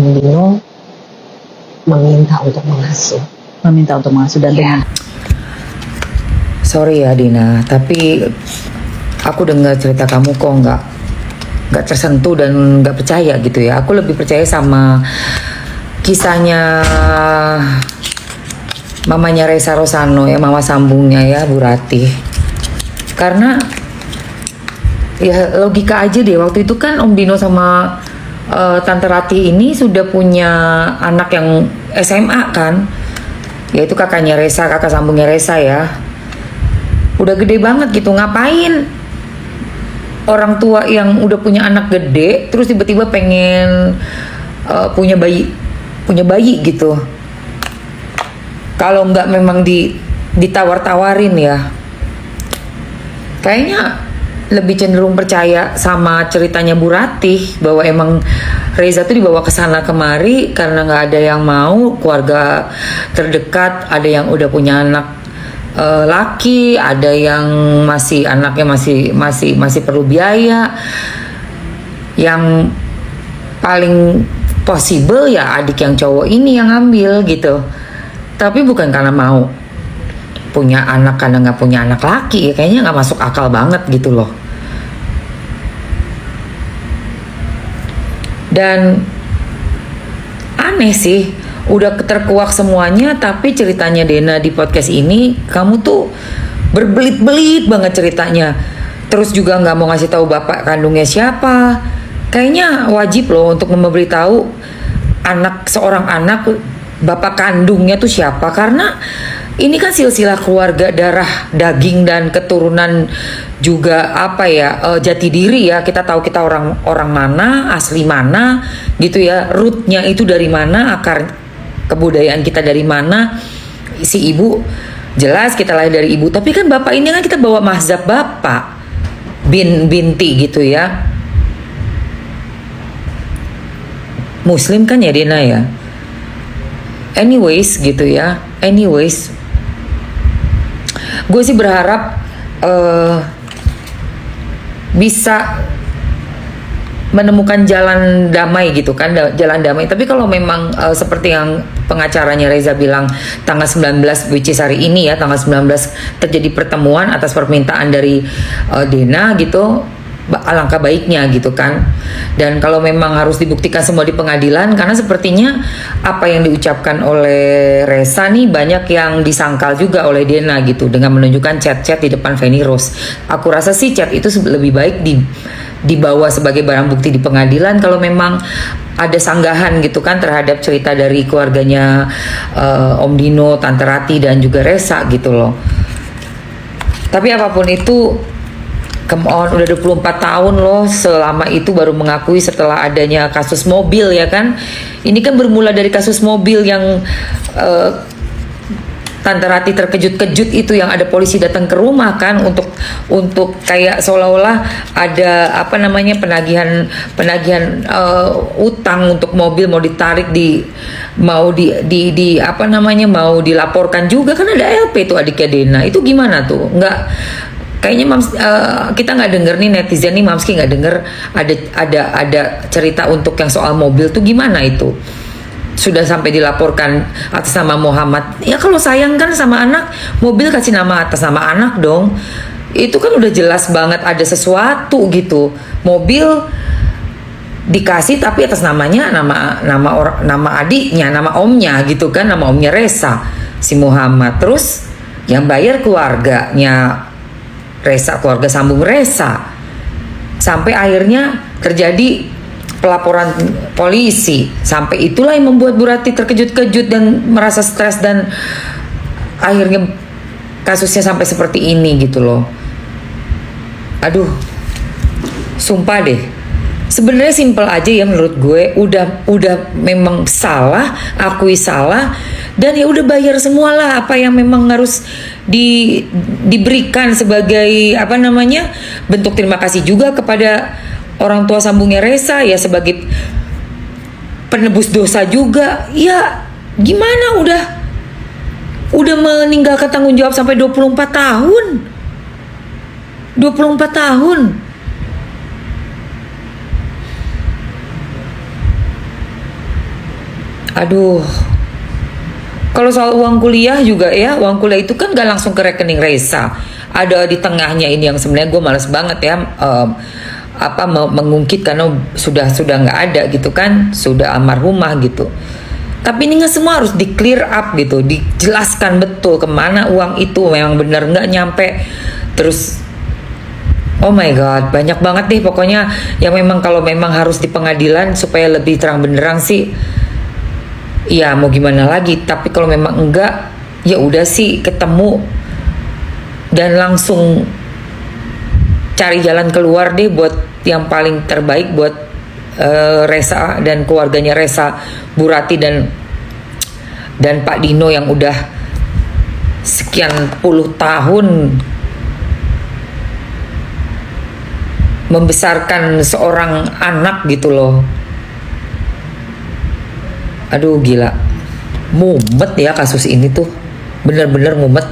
Dino meminta untuk mengasuh. Dan dengan Sorry ya Dina, tapi aku dengar cerita kamu kok nggak tersentuh dan nggak percaya gitu ya. Aku lebih percaya sama kisahnya mamanya Reza Rosano ya, mama sambungnya ya Bu Ratih. Karena ya logika aja deh, waktu itu kan Om Dino sama Tante Ratih ini sudah punya anak yang SMA kan, yaitu kakaknya Reza, kakak sambungnya Reza ya. Udah gede banget gitu, ngapain orang tua yang udah punya anak gede terus tiba-tiba pengen punya bayi gitu. Kalau nggak memang ditawar-tawarin ya, kayaknya lebih cenderung percaya sama ceritanya Bu Ratih bahwa emang Reza tuh dibawa ke sana kemari karena nggak ada yang mau, keluarga terdekat ada yang udah punya anak laki, ada yang anaknya masih perlu biaya. Yang paling possible ya adik yang cowok ini yang ngambil gitu. Tapi bukan karena mau punya anak karena nggak punya anak laki, ya kayaknya nggak masuk akal banget gitu loh. Dan aneh sih, udah terkuak semuanya, tapi ceritanya Dena di podcast ini kamu tuh berbelit-belit banget ceritanya. Terus juga nggak mau ngasih tahu bapak kandungnya siapa. Kayaknya wajib loh untuk memberitahu seorang anak bapak kandungnya tuh siapa, karena ini kan silsilah keluarga darah daging dan keturunan juga jati diri ya. Kita tahu kita orang mana, asli mana gitu ya, rootnya itu dari mana, akar kebudayaan kita dari mana. Si ibu jelas kita lahir dari ibu, tapi kan bapak ini kan kita bawa mazhab bapak binti gitu ya, Muslim kan ya Dena ya. Anyways gitu ya, gue sih berharap bisa menemukan jalan damai gitu kan, jalan damai. Tapi kalau memang seperti yang pengacaranya Reza bilang tanggal 19, which is hari ini ya, tanggal 19 terjadi pertemuan atas permintaan dari Dena gitu, alangkah baiknya gitu kan. Dan kalau memang harus dibuktikan semua di pengadilan, karena sepertinya apa yang diucapkan oleh Reza nih banyak yang disangkal juga oleh Dena gitu, dengan menunjukkan chat-chat di depan Feni Rose. Aku rasa sih chat itu lebih baik dibawa sebagai barang bukti di pengadilan kalau memang ada sanggahan gitu kan terhadap cerita dari keluarganya Om Dino, Tante Ratih dan juga Reza gitu loh. Tapi apapun itu, come on, udah 24 tahun loh, selama itu baru mengakui setelah adanya kasus mobil ya kan. Ini kan bermula dari kasus mobil yang Tante Ratih terkejut-kejut itu, yang ada polisi datang ke rumah kan untuk kayak seolah-olah ada penagihan utang untuk mobil mau ditarik mau dilaporkan juga kan, ada LP tuh adiknya Dena. Itu gimana tuh? Kayaknya kita nggak denger nih, netizen nih Mamski nggak denger ada cerita untuk yang soal mobil tuh gimana itu. Sudah sampai dilaporkan atas nama Muhammad. Ya kalau sayang kan sama anak, mobil kasih nama atas nama anak dong. Itu kan udah jelas banget ada sesuatu gitu. Mobil dikasih tapi atas namanya nama adiknya, nama omnya gitu kan, nama omnya Reza, si Muhammad. Terus yang bayar keluarganya Reza, keluarga sambung Reza. Sampai akhirnya terjadi pelaporan polisi. Sampai itulah yang membuat Bu Ratih terkejut-kejut dan merasa stres, dan akhirnya kasusnya sampai seperti ini gitu loh. Aduh, sumpah deh. Sebenarnya simpel aja ya menurut gue. Udah memang salah, akui salah, dan ya udah bayar semualah apa yang memang harus diberikan sebagai bentuk terima kasih juga kepada orang tua sambungnya Reza ya, sebagai penebus dosa juga. Ya gimana, udah meninggalkan tanggung jawab sampai 24 tahun. 24 tahun. Aduh, kalau soal uang kuliah juga ya, uang kuliah itu kan gak langsung ke rekening Resa. Ada di tengahnya ini yang sebenarnya gue males banget ya, mengungkit karena sudah nggak ada gitu kan, sudah almarhumah gitu. Tapi ini nggak semua harus di clear up gitu, dijelaskan betul kemana uang itu memang benar nggak nyampe. Terus oh my god, banyak banget nih pokoknya yang memang kalau memang harus di pengadilan supaya lebih terang benderang sih. Ya mau gimana lagi, tapi kalau memang enggak, ya udah sih ketemu dan langsung cari jalan keluar deh buat yang paling terbaik buat Resa dan keluarganya Resa, Bu Rati dan Pak Dino yang udah sekian puluh tahun membesarkan seorang anak gitu loh. Aduh gila, mumet ya kasus ini tuh, bener-bener mumet.